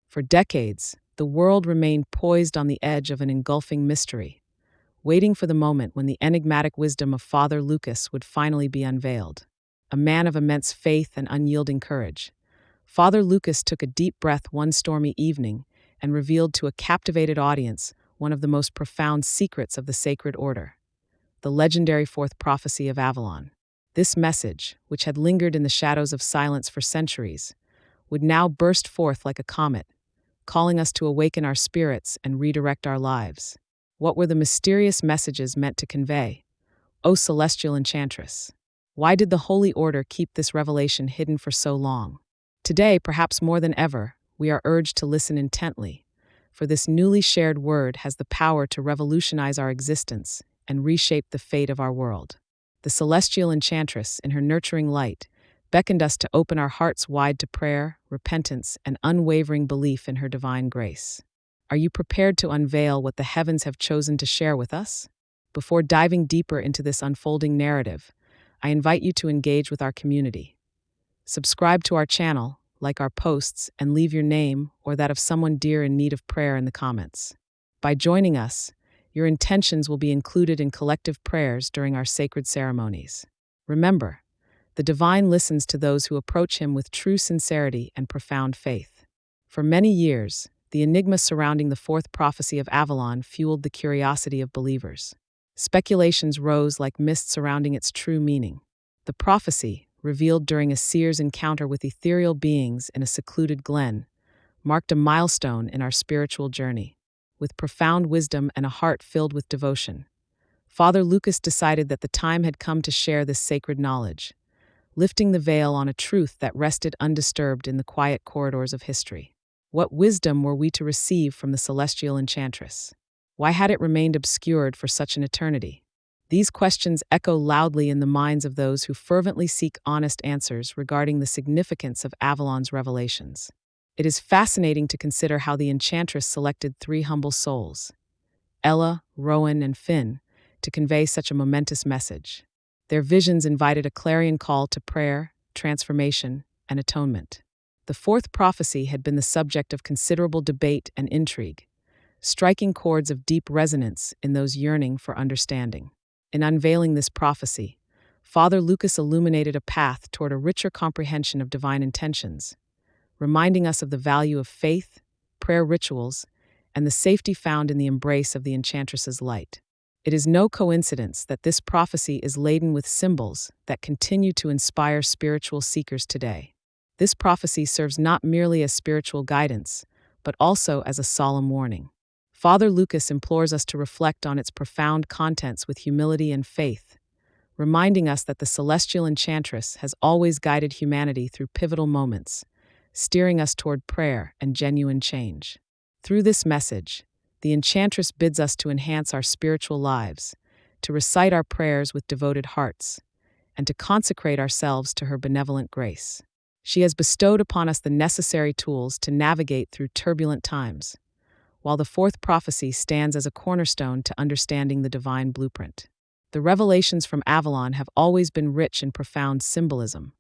For decades, the world remained poised on the edge of an engulfing mystery, waiting for the moment when the enigmatic wisdom of Father Lucas would finally be unveiled. A man of immense faith and unyielding courage, Father Lucas took a deep breath one stormy evening and revealed to a captivated audience one of the most profound secrets of the sacred order, the legendary fourth prophecy of Avalon. This message, which had lingered in the shadows of silence for centuries, would now burst forth like a comet, calling us to awaken our spirits and redirect our lives. What were the mysterious messages meant to convey? O celestial enchantress! Why did the Holy Order keep this revelation hidden for so long? Today, perhaps more than ever, we are urged to listen intently, for this newly shared word has the power to revolutionize our existence and reshape the fate of our world. The celestial enchantress, in her nurturing light, beckoned us to open our hearts wide to prayer, repentance, and unwavering belief in her divine grace. Are you prepared to unveil what the heavens have chosen to share with us? Before diving deeper into this unfolding narrative, I invite you to engage with our community. Subscribe to our channel, like our posts, and leave your name or that of someone dear in need of prayer in the comments. By joining us, your intentions will be included in collective prayers during our sacred ceremonies. Remember, the divine listens to those who approach him with true sincerity and profound faith. For many years, the enigma surrounding the fourth prophecy of Avalon fueled the curiosity of believers. Speculations rose like mist surrounding its true meaning. The prophecy, revealed during a seer's encounter with ethereal beings in a secluded glen, marked a milestone in our spiritual journey. With profound wisdom and a heart filled with devotion, Father Lucas decided that the time had come to share this sacred knowledge, lifting the veil on a truth that rested undisturbed in the quiet corridors of history. What wisdom were we to receive from the celestial enchantress? Why had it remained obscured for such an eternity? These questions echo loudly in the minds of those who fervently seek honest answers regarding the significance of Avalon's revelations. It is fascinating to consider how the enchantress selected three humble souls, Ella, Rowan, and Finn, to convey such a momentous message. Their visions invited a clarion call to prayer, transformation, and atonement. The fourth prophecy had been the subject of considerable debate and intrigue, striking chords of deep resonance in those yearning for understanding. In unveiling this prophecy, Father Lucas illuminated a path toward a richer comprehension of divine intentions, reminding us of the value of faith, prayer rituals, and the safety found in the embrace of the enchantress's light. It is no coincidence that this prophecy is laden with symbols that continue to inspire spiritual seekers today. This prophecy serves not merely as spiritual guidance, but also as a solemn warning. Father Lucas implores us to reflect on its profound contents with humility and faith, reminding us that the celestial enchantress has always guided humanity through pivotal moments, steering us toward prayer and genuine change. Through this message, the enchantress bids us to enhance our spiritual lives, to recite our prayers with devoted hearts, and to consecrate ourselves to her benevolent grace. She has bestowed upon us the necessary tools to navigate through turbulent times, while the fourth prophecy stands as a cornerstone to understanding the divine blueprint. The revelations from Avalon have always been rich in profound symbolism,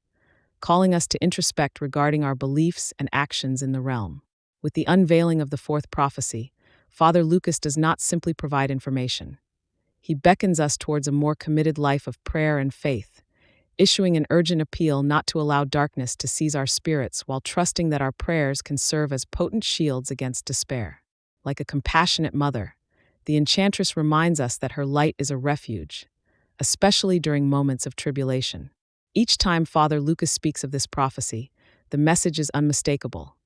calling us to introspect regarding our beliefs and actions in the realm. With the unveiling of the fourth prophecy, Father Lucas does not simply provide information. He beckons us towards a more committed life of prayer and faith, issuing an urgent appeal not to allow darkness to seize our spirits while trusting that our prayers can serve as potent shields against despair. Like a compassionate mother, the enchantress reminds us that her light is a refuge, especially during moments of tribulation. Each time Father Lucas speaks of this prophecy, the message is unmistakable.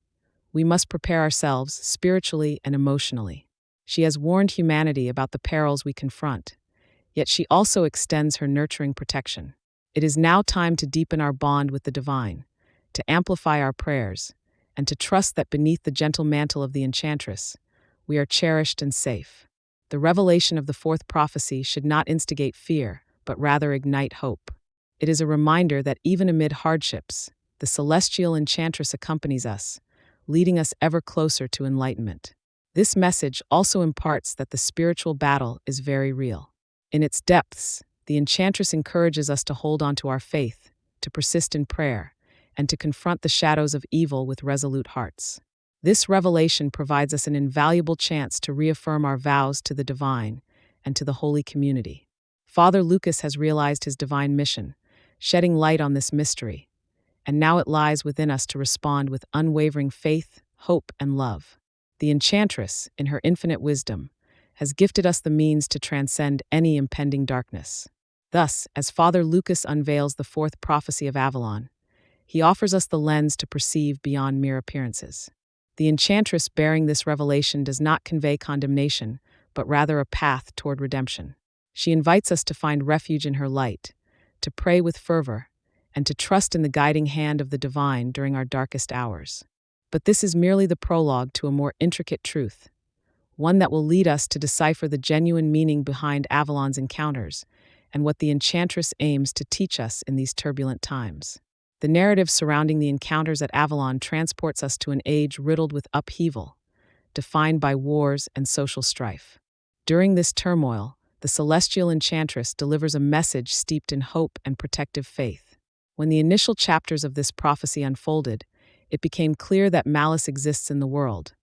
We must prepare ourselves spiritually and emotionally. She has warned humanity about the perils we confront, yet she also extends her nurturing protection. It is now time to deepen our bond with the divine, to amplify our prayers, and to trust that beneath the gentle mantle of the enchantress, we are cherished and safe. The revelation of the fourth prophecy should not instigate fear, but rather ignite hope. It is a reminder that even amid hardships, the celestial enchantress accompanies us, leading us ever closer to enlightenment. This message also imparts that the spiritual battle is very real. In its depths, the enchantress encourages us to hold on to our faith, to persist in prayer, and to confront the shadows of evil with resolute hearts. This revelation provides us an invaluable chance to reaffirm our vows to the divine and to the holy community. Father Lucas has realized his divine mission, shedding light on this mystery, and now it lies within us to respond with unwavering faith, hope, and love. The Enchantress, in her infinite wisdom, has gifted us the means to transcend any impending darkness. Thus, as Father Lucas unveils the fourth prophecy of Avalon, he offers us the lens to perceive beyond mere appearances. The Enchantress bearing this revelation does not convey condemnation, but rather a path toward redemption. She invites us to find refuge in her light, to pray with fervor, and to trust in the guiding hand of the divine during our darkest hours. But this is merely the prologue to a more intricate truth, one that will lead us to decipher the genuine meaning behind Avalon's encounters and what the Enchantress aims to teach us in these turbulent times. The narrative surrounding the encounters at Avalon transports us to an age riddled with upheaval, defined by wars and social strife. During this turmoil, the celestial Enchantress delivers a message steeped in hope and protective faith. When the initial chapters of this prophecy unfolded, it became clear that malice exists in the world,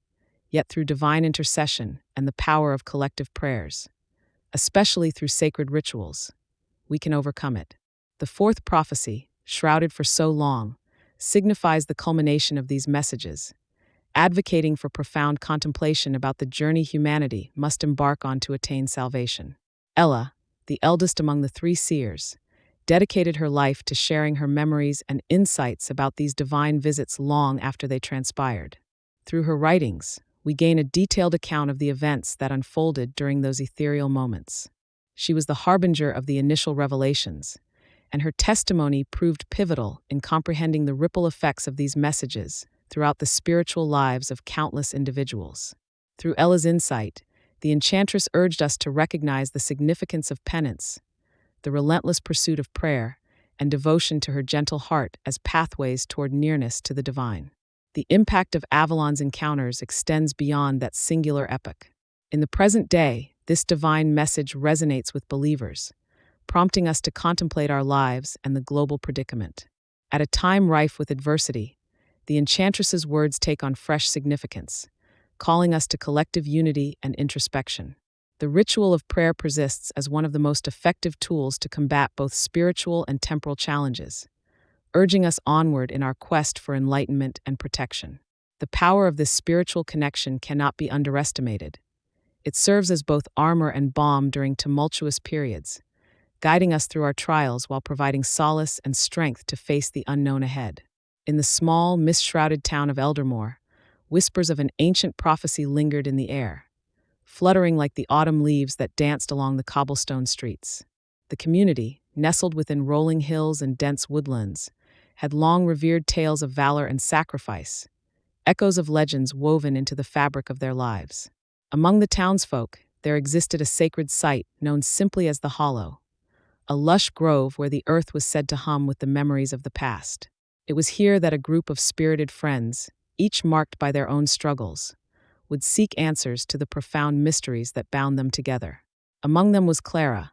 yet through divine intercession and the power of collective prayers, especially through sacred rituals, we can overcome it. The fourth prophecy, shrouded for so long, signifies the culmination of these messages, advocating for profound contemplation about the journey humanity must embark on to attain salvation. Ella, the eldest among the three seers, dedicated her life to sharing her memories and insights about these divine visits long after they transpired. Through her writings, we gain a detailed account of the events that unfolded during those ethereal moments. She was the harbinger of the initial revelations, and her testimony proved pivotal in comprehending the ripple effects of these messages throughout the spiritual lives of countless individuals. Through Ella's insight, the Enchantress urged us to recognize the significance of penance, the relentless pursuit of prayer, and devotion to her gentle heart as pathways toward nearness to the divine. The impact of Avalon's encounters extends beyond that singular epoch. In the present day, this divine message resonates with believers, prompting us to contemplate our lives and the global predicament. At a time rife with adversity, the Enchantress's words take on fresh significance, calling us to collective unity and introspection. The ritual of prayer persists as one of the most effective tools to combat both spiritual and temporal challenges, urging us onward in our quest for enlightenment and protection. The power of this spiritual connection cannot be underestimated. It serves as both armor and balm during tumultuous periods, guiding us through our trials while providing solace and strength to face the unknown ahead. In the small, mist-shrouded town of Eldermore, whispers of an ancient prophecy lingered in the air, fluttering like the autumn leaves that danced along the cobblestone streets. The community, nestled within rolling hills and dense woodlands, had long revered tales of valor and sacrifice, echoes of legends woven into the fabric of their lives. Among the townsfolk, there existed a sacred site known simply as the Hollow, a lush grove where the earth was said to hum with the memories of the past. It was here that a group of spirited friends, each marked by their own struggles, would seek answers to the profound mysteries that bound them together. Among them was Clara,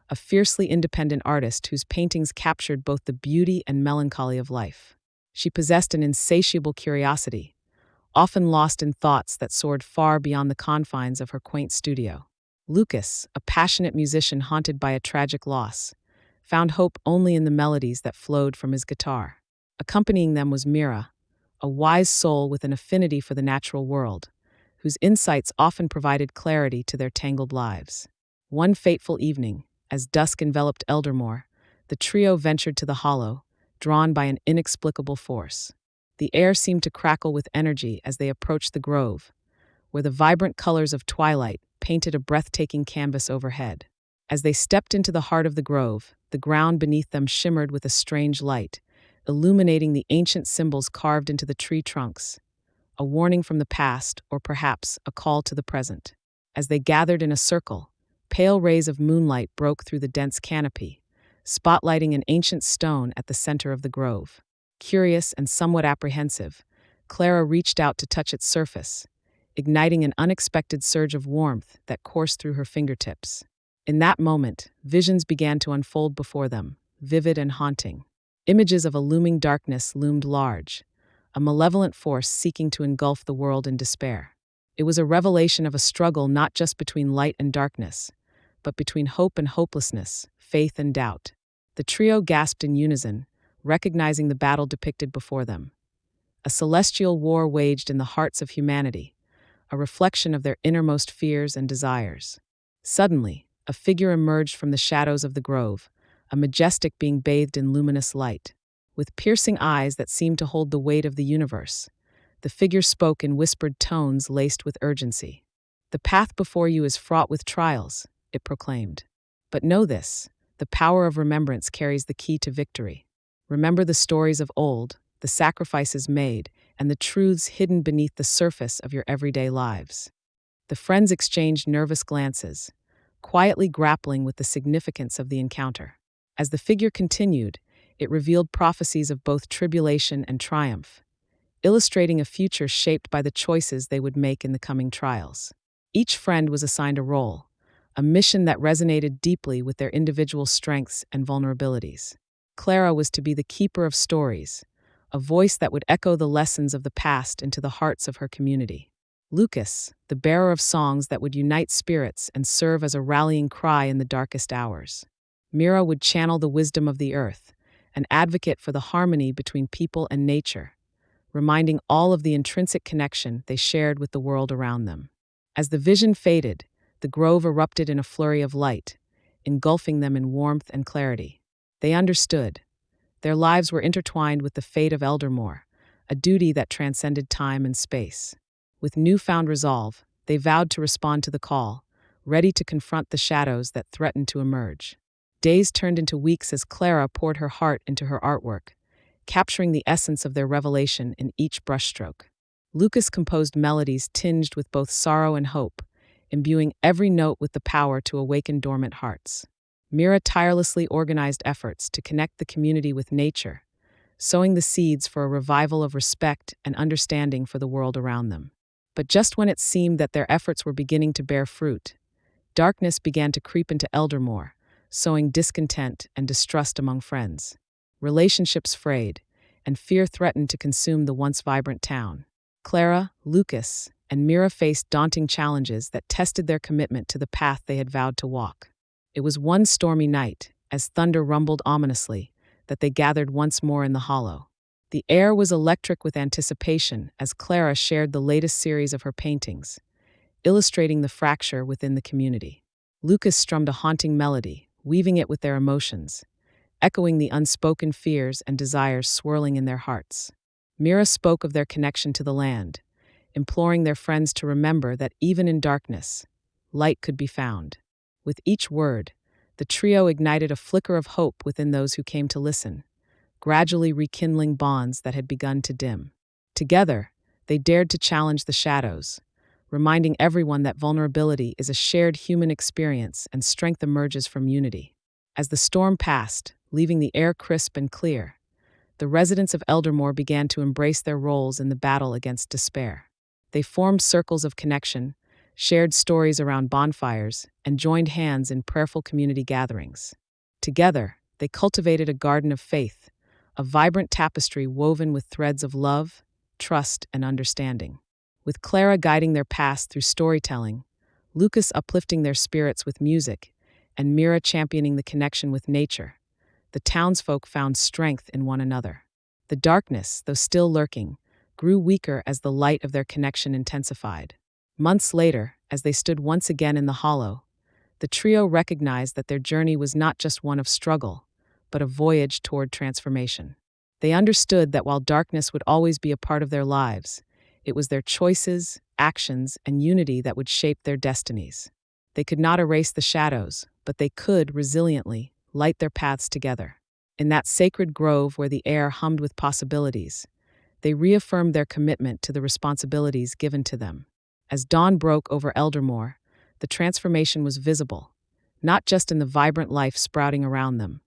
a fiercely independent artist whose paintings captured both the beauty and melancholy of life. She possessed an insatiable curiosity, often lost in thoughts that soared far beyond the confines of her quaint studio. Lucas, a passionate musician haunted by a tragic loss, found hope only in the melodies that flowed from his guitar. Accompanying them was Mira, a wise soul with an affinity for the natural world, whose insights often provided clarity to their tangled lives. One fateful evening, as dusk enveloped Eldermore, the trio ventured to the Hollow, drawn by an inexplicable force. The air seemed to crackle with energy as they approached the grove, where the vibrant colors of twilight painted a breathtaking canvas overhead. As they stepped into the heart of the grove, the ground beneath them shimmered with a strange light, illuminating the ancient symbols carved into the tree trunks, a warning from the past, or perhaps a call to the present. As they gathered in a circle, pale rays of moonlight broke through the dense canopy, spotlighting an ancient stone at the center of the grove. Curious and somewhat apprehensive, Clara reached out to touch its surface, igniting an unexpected surge of warmth that coursed through her fingertips. In that moment, visions began to unfold before them, vivid and haunting. Images of a looming darkness loomed large, a malevolent force seeking to engulf the world in despair. It was a revelation of a struggle not just between light and darkness, but between hope and hopelessness, faith and doubt. The trio gasped in unison, recognizing the battle depicted before them. A celestial war waged in the hearts of humanity, a reflection of their innermost fears and desires. Suddenly, a figure emerged from the shadows of the grove, a majestic being bathed in luminous light. With piercing eyes that seemed to hold the weight of the universe, the figure spoke in whispered tones laced with urgency. "The path before you is fraught with trials," it proclaimed. "But know this, the power of remembrance carries the key to victory. Remember the stories of old, the sacrifices made, and the truths hidden beneath the surface of your everyday lives." The friends exchanged nervous glances, quietly grappling with the significance of the encounter. As the figure continued, it revealed prophecies of both tribulation and triumph, illustrating a future shaped by the choices they would make in the coming trials. Each friend was assigned a role, a mission that resonated deeply with their individual strengths and vulnerabilities. Clara was to be the keeper of stories, a voice that would echo the lessons of the past into the hearts of her community. Lucas, the bearer of songs that would unite spirits and serve as a rallying cry in the darkest hours. Mira would channel the wisdom of the earth, an advocate for the harmony between people and nature, reminding all of the intrinsic connection they shared with the world around them. As the vision faded, the grove erupted in a flurry of light, engulfing them in warmth and clarity. They understood. Their lives were intertwined with the fate of Eldermore, a duty that transcended time and space. With newfound resolve, they vowed to respond to the call, ready to confront the shadows that threatened to emerge. Days turned into weeks as Clara poured her heart into her artwork, capturing the essence of their revelation in each brushstroke. Lucas composed melodies tinged with both sorrow and hope, imbuing every note with the power to awaken dormant hearts. Mira tirelessly organized efforts to connect the community with nature, sowing the seeds for a revival of respect and understanding for the world around them. But just when it seemed that their efforts were beginning to bear fruit, darkness began to creep into Eldermore, sowing discontent and distrust among friends. Relationships frayed, and fear threatened to consume the once vibrant town. Clara, Lucas, and Mira faced daunting challenges that tested their commitment to the path they had vowed to walk. It was one stormy night, as thunder rumbled ominously, that they gathered once more in the hollow. The air was electric with anticipation as Clara shared the latest series of her paintings, illustrating the fracture within the community. Lucas strummed a haunting melody, weaving it with their emotions, echoing the unspoken fears and desires swirling in their hearts. Mira spoke of their connection to the land, imploring their friends to remember that even in darkness, light could be found. With each word, the trio ignited a flicker of hope within those who came to listen, gradually rekindling bonds that had begun to dim. Together, they dared to challenge the shadows, reminding everyone that vulnerability is a shared human experience and strength emerges from unity. As the storm passed, leaving the air crisp and clear, the residents of Eldermore began to embrace their roles in the battle against despair. They formed circles of connection, shared stories around bonfires, and joined hands in prayerful community gatherings. Together, they cultivated a garden of faith, a vibrant tapestry woven with threads of love, trust, and understanding. With Clara guiding their paths through storytelling, Lucas uplifting their spirits with music, and Mira championing the connection with nature, the townsfolk found strength in one another. The darkness, though still lurking, grew weaker as the light of their connection intensified. Months later, as they stood once again in the hollow, the trio recognized that their journey was not just one of struggle, but a voyage toward transformation. They understood that while darkness would always be a part of their lives, it was their choices, actions, and unity that would shape their destinies. They could not erase the shadows, but they could, resiliently, light their paths together. In that sacred grove where the air hummed with possibilities, they reaffirmed their commitment to the responsibilities given to them. As dawn broke over Eldermore, the transformation was visible, not just in the vibrant life sprouting around them,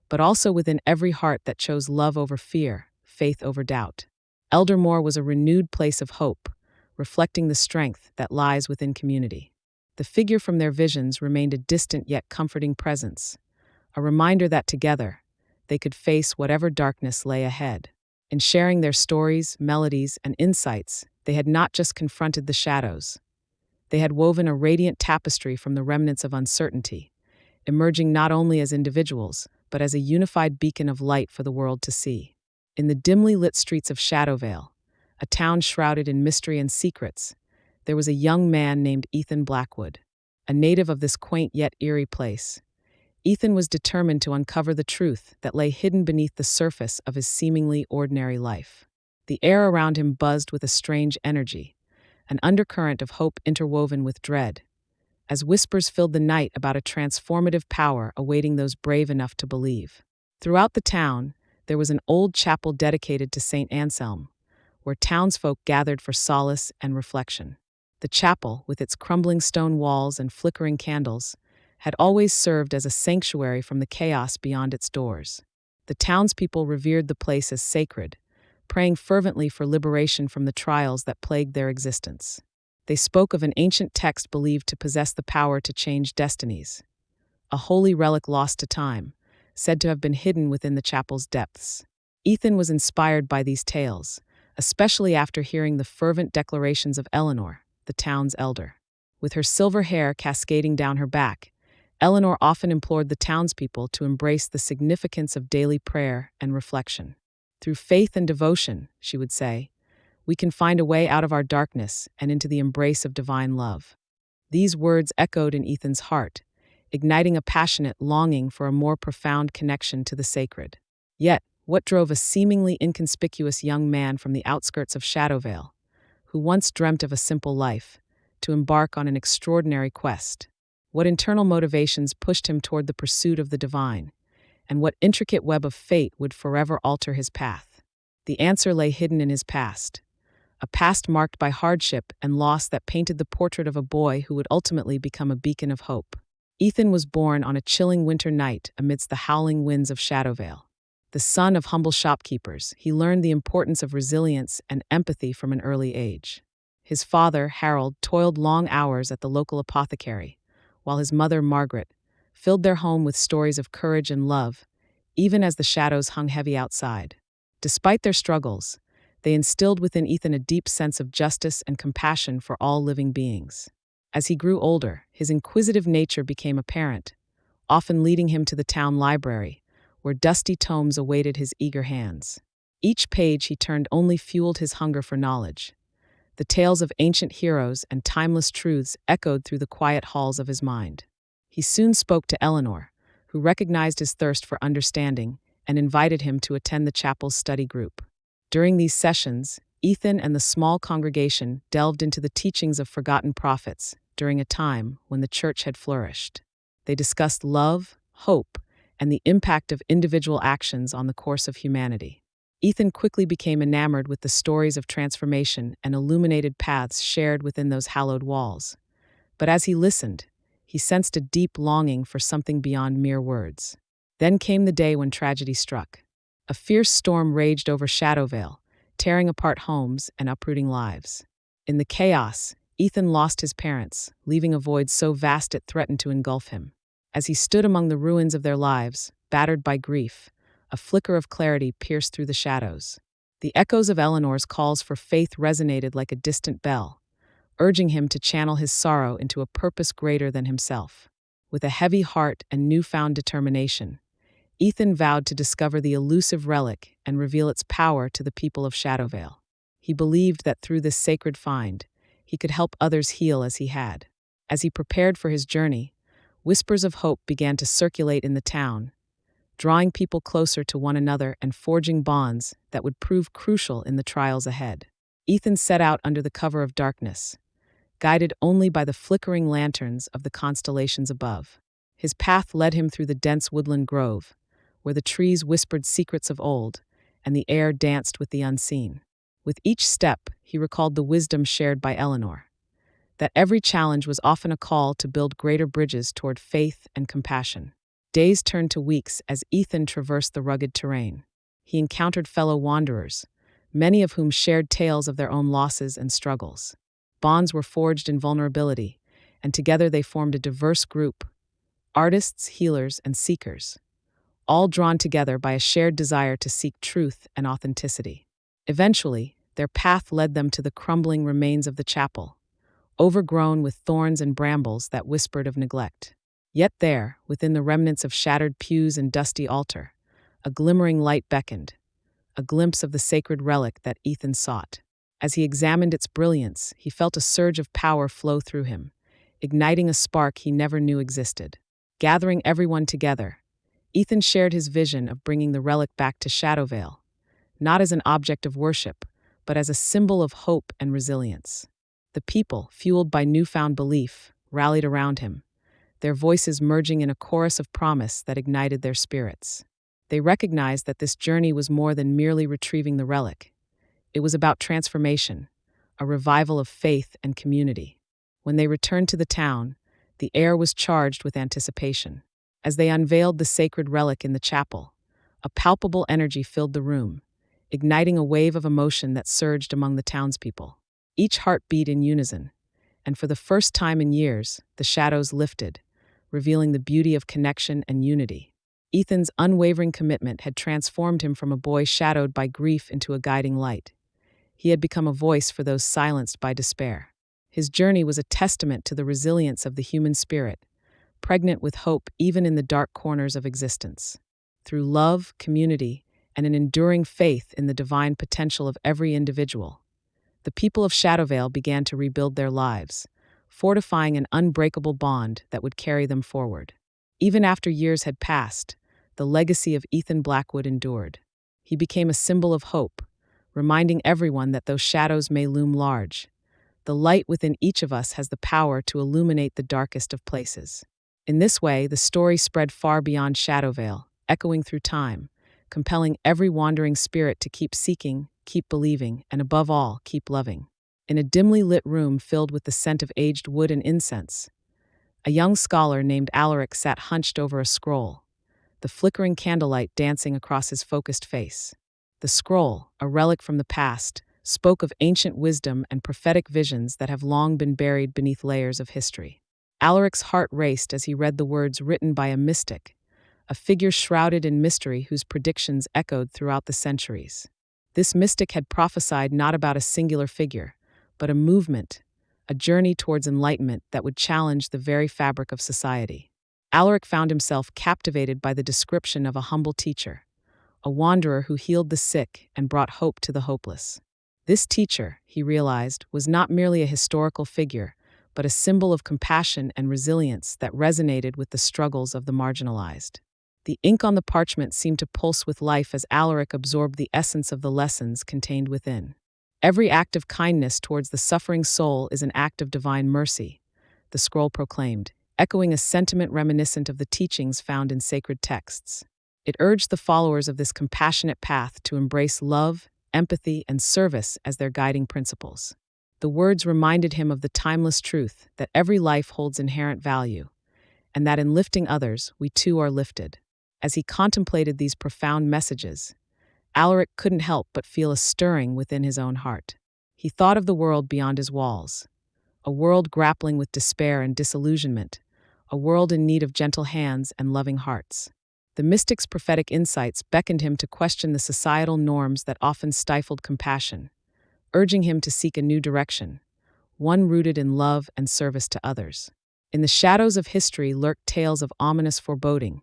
but also within every heart that chose love over fear, faith over doubt. Eldermore was a renewed place of hope, reflecting the strength that lies within community. The figure from their visions remained a distant yet comforting presence, a reminder that together, they could face whatever darkness lay ahead. In sharing their stories, melodies, and insights, they had not just confronted the shadows. They had woven a radiant tapestry from the remnants of uncertainty, emerging not only as individuals, but as a unified beacon of light for the world to see. In the dimly lit streets of Shadowvale, a town shrouded in mystery and secrets, there was a young man named Ethan Blackwood. A native of this quaint yet eerie place, Ethan was determined to uncover the truth that lay hidden beneath the surface of his seemingly ordinary life. The air around him buzzed with a strange energy, an undercurrent of hope interwoven with dread, as whispers filled the night about a transformative power awaiting those brave enough to believe. Throughout the town, there was an old chapel dedicated to St. Anselm, where townsfolk gathered for solace and reflection. The chapel, with its crumbling stone walls and flickering candles, had always served as a sanctuary from the chaos beyond its doors. The townspeople revered the place as sacred, praying fervently for liberation from the trials that plagued their existence. They spoke of an ancient text believed to possess the power to change destinies, a holy relic lost to time, said to have been hidden within the chapel's depths. Ethan was inspired by these tales, especially after hearing the fervent declarations of Eleanor, the town's elder. With her silver hair cascading down her back, Eleanor often implored the townspeople to embrace the significance of daily prayer and reflection. Through faith and devotion, she would say, we can find a way out of our darkness and into the embrace of divine love. These words echoed in Ethan's heart, igniting a passionate longing for a more profound connection to the sacred. Yet, what drove a seemingly inconspicuous young man from the outskirts of Shadowvale, who once dreamt of a simple life, to embark on an extraordinary quest? What internal motivations pushed him toward the pursuit of the divine, and what intricate web of fate would forever alter his path? The answer lay hidden in his past, a past marked by hardship and loss that painted the portrait of a boy who would ultimately become a beacon of hope. Ethan was born on a chilling winter night amidst the howling winds of Shadowvale. The son of humble shopkeepers, he learned the importance of resilience and empathy from an early age. His father, Harold, toiled long hours at the local apothecary, while his mother, Margaret, filled their home with stories of courage and love, even as the shadows hung heavy outside. Despite their struggles, they instilled within Ethan a deep sense of justice and compassion for all living beings. As he grew older, his inquisitive nature became apparent, often leading him to the town library, where dusty tomes awaited his eager hands. Each page he turned only fueled his hunger for knowledge. The tales of ancient heroes and timeless truths echoed through the quiet halls of his mind. He soon spoke to Eleanor, who recognized his thirst for understanding and invited him to attend the chapel's study group. During these sessions, Ethan and the small congregation delved into the teachings of forgotten prophets during a time when the church had flourished. They discussed love, hope, and the impact of individual actions on the course of humanity. Ethan quickly became enamored with the stories of transformation and illuminated paths shared within those hallowed walls. But as he listened, he sensed a deep longing for something beyond mere words. Then came the day when tragedy struck. A fierce storm raged over Shadowvale, tearing apart homes and uprooting lives. In the chaos, Ethan lost his parents, leaving a void so vast it threatened to engulf him. As he stood among the ruins of their lives, battered by grief, a flicker of clarity pierced through the shadows. The echoes of Eleanor's calls for faith resonated like a distant bell, urging him to channel his sorrow into a purpose greater than himself. With a heavy heart and newfound determination, Ethan vowed to discover the elusive relic and reveal its power to the people of Shadowvale. He believed that through this sacred find, he could help others heal as he had. As he prepared for his journey, whispers of hope began to circulate in the town, drawing people closer to one another and forging bonds that would prove crucial in the trials ahead. Ethan set out under the cover of darkness, guided only by the flickering lanterns of the constellations above. His path led him through the dense woodland grove, where the trees whispered secrets of old and the air danced with the unseen. With each step, he recalled the wisdom shared by Eleanor, that every challenge was often a call to build greater bridges toward faith and compassion. Days turned to weeks as Ethan traversed the rugged terrain. He encountered fellow wanderers, many of whom shared tales of their own losses and struggles. Bonds were forged in vulnerability, and together they formed a diverse group: artists, healers, and seekers, all drawn together by a shared desire to seek truth and authenticity. Eventually, their path led them to the crumbling remains of the chapel, overgrown with thorns and brambles that whispered of neglect. Yet there, within the remnants of shattered pews and dusty altar, a glimmering light beckoned, a glimpse of the sacred relic that Ethan sought. As he examined its brilliance, he felt a surge of power flow through him, igniting a spark he never knew existed. Gathering everyone together, Ethan shared his vision of bringing the relic back to Shadowvale, not as an object of worship, but as a symbol of hope and resilience. The people, fueled by newfound belief, rallied around him, their voices merging in a chorus of promise that ignited their spirits. They recognized that this journey was more than merely retrieving the relic. It was about transformation, a revival of faith and community. When they returned to the town, the air was charged with anticipation. As they unveiled the sacred relic in the chapel, a palpable energy filled the room, igniting a wave of emotion that surged among the townspeople. Each heart beat in unison, and for the first time in years, the shadows lifted, revealing the beauty of connection and unity. Ethan's unwavering commitment had transformed him from a boy shadowed by grief into a guiding light. He had become a voice for those silenced by despair. His journey was a testament to the resilience of the human spirit, pregnant with hope even in the dark corners of existence. Through love, community, and an enduring faith in the divine potential of every individual, the people of Shadowvale began to rebuild their lives, fortifying an unbreakable bond that would carry them forward. Even after years had passed, the legacy of Ethan Blackwood endured. He became a symbol of hope, reminding everyone that though shadows may loom large, the light within each of us has the power to illuminate the darkest of places. In this way, the story spread far beyond Shadowvale, echoing through time, compelling every wandering spirit to keep seeking, keep believing, and above all, keep loving. In a dimly lit room filled with the scent of aged wood and incense, a young scholar named Alaric sat hunched over a scroll, the flickering candlelight dancing across his focused face. The scroll, a relic from the past, spoke of ancient wisdom and prophetic visions that have long been buried beneath layers of history. Alaric's heart raced as he read the words written by a mystic, a figure shrouded in mystery whose predictions echoed throughout the centuries. This mystic had prophesied not about a singular figure, but a movement, a journey towards enlightenment that would challenge the very fabric of society. Alaric found himself captivated by the description of a humble teacher, a wanderer who healed the sick and brought hope to the hopeless. This teacher, he realized, was not merely a historical figure, but a symbol of compassion and resilience that resonated with the struggles of the marginalized. The ink on the parchment seemed to pulse with life as Alaric absorbed the essence of the lessons contained within. Every act of kindness towards the suffering soul is an act of divine mercy, the scroll proclaimed, echoing a sentiment reminiscent of the teachings found in sacred texts. It urged the followers of this compassionate path to embrace love, empathy, and service as their guiding principles. The words reminded him of the timeless truth that every life holds inherent value, and that in lifting others, we too are lifted. As he contemplated these profound messages, Alaric couldn't help but feel a stirring within his own heart. He thought of the world beyond his walls, a world grappling with despair and disillusionment, a world in need of gentle hands and loving hearts. The mystic's prophetic insights beckoned him to question the societal norms that often stifled compassion, urging him to seek a new direction, one rooted in love and service to others. In the shadows of history lurked tales of ominous foreboding,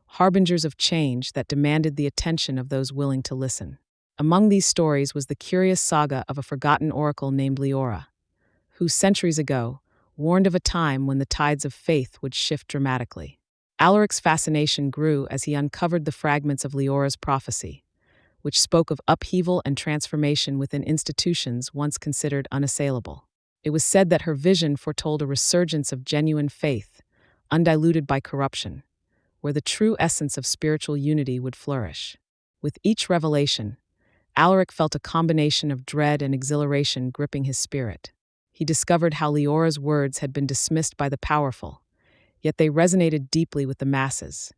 harbingers of change that demanded the attention of those willing to listen. Among these stories was the curious saga of a forgotten oracle named Leora, who centuries ago warned of a time when the tides of faith would shift dramatically. Alaric's fascination grew as he uncovered the fragments of Leora's prophecy, which spoke of upheaval and transformation within institutions once considered unassailable. It was said that her vision foretold a resurgence of genuine faith, undiluted by corruption, where the true essence of spiritual unity would flourish. With each revelation, Alaric felt a combination of dread and exhilaration gripping his spirit. He discovered how Leora's words had been dismissed by the powerful, yet they resonated deeply with the masses,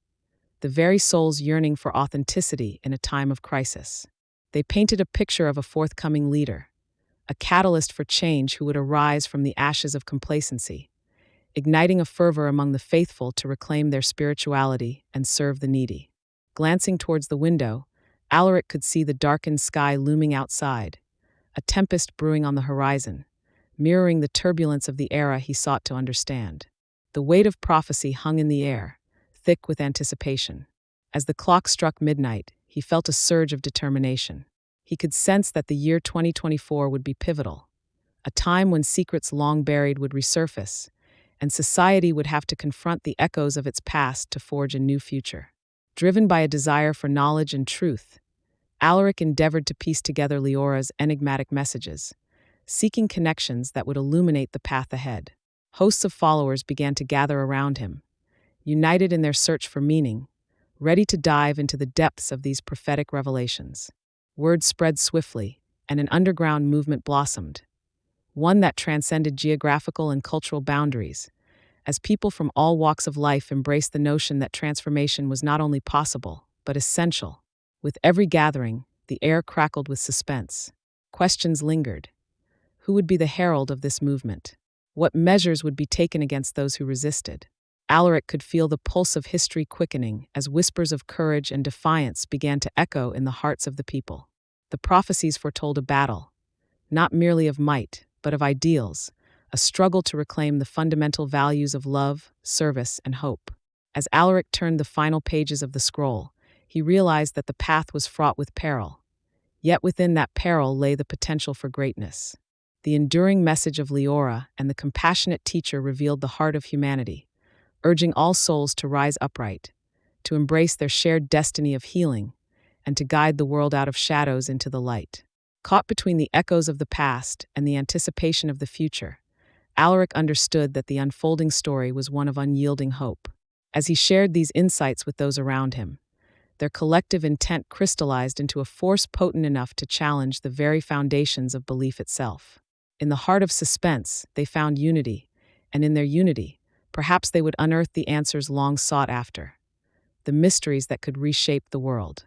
the very souls yearning for authenticity in a time of crisis. They painted a picture of a forthcoming leader, a catalyst for change who would arise from the ashes of complacency, igniting a fervor among the faithful to reclaim their spirituality and serve the needy. Glancing towards the window, Alaric could see the darkened sky looming outside, a tempest brewing on the horizon, mirroring the turbulence of the era he sought to understand. The weight of prophecy hung in the air, thick with anticipation. As the clock struck midnight, he felt a surge of determination. He could sense that the year 2024 would be pivotal, a time when secrets long buried would resurface, and society would have to confront the echoes of its past to forge a new future. Driven by a desire for knowledge and truth, Alaric endeavored to piece together Leora's enigmatic messages, seeking connections that would illuminate the path ahead. Hosts of followers began to gather around him, united in their search for meaning, ready to dive into the depths of these prophetic revelations. Word spread swiftly, and an underground movement blossomed, one that transcended geographical and cultural boundaries, as people from all walks of life embraced the notion that transformation was not only possible, but essential. With every gathering, the air crackled with suspense. Questions lingered. Who would be the herald of this movement? What measures would be taken against those who resisted? Alaric could feel the pulse of history quickening as whispers of courage and defiance began to echo in the hearts of the people. The prophecies foretold a battle, not merely of might, but of ideals, a struggle to reclaim the fundamental values of love, service, and hope. As Alaric turned the final pages of the scroll, he realized that the path was fraught with peril. Yet within that peril lay the potential for greatness. The enduring message of Leora and the compassionate teacher revealed the heart of humanity, urging all souls to rise upright, to embrace their shared destiny of healing, and to guide the world out of shadows into the light. Caught between the echoes of the past and the anticipation of the future, Alaric understood that the unfolding story was one of unyielding hope. As he shared these insights with those around him, their collective intent crystallized into a force potent enough to challenge the very foundations of belief itself. In the heart of suspense, they found unity, and in their unity, perhaps they would unearth the answers long sought after, the mysteries that could reshape the world.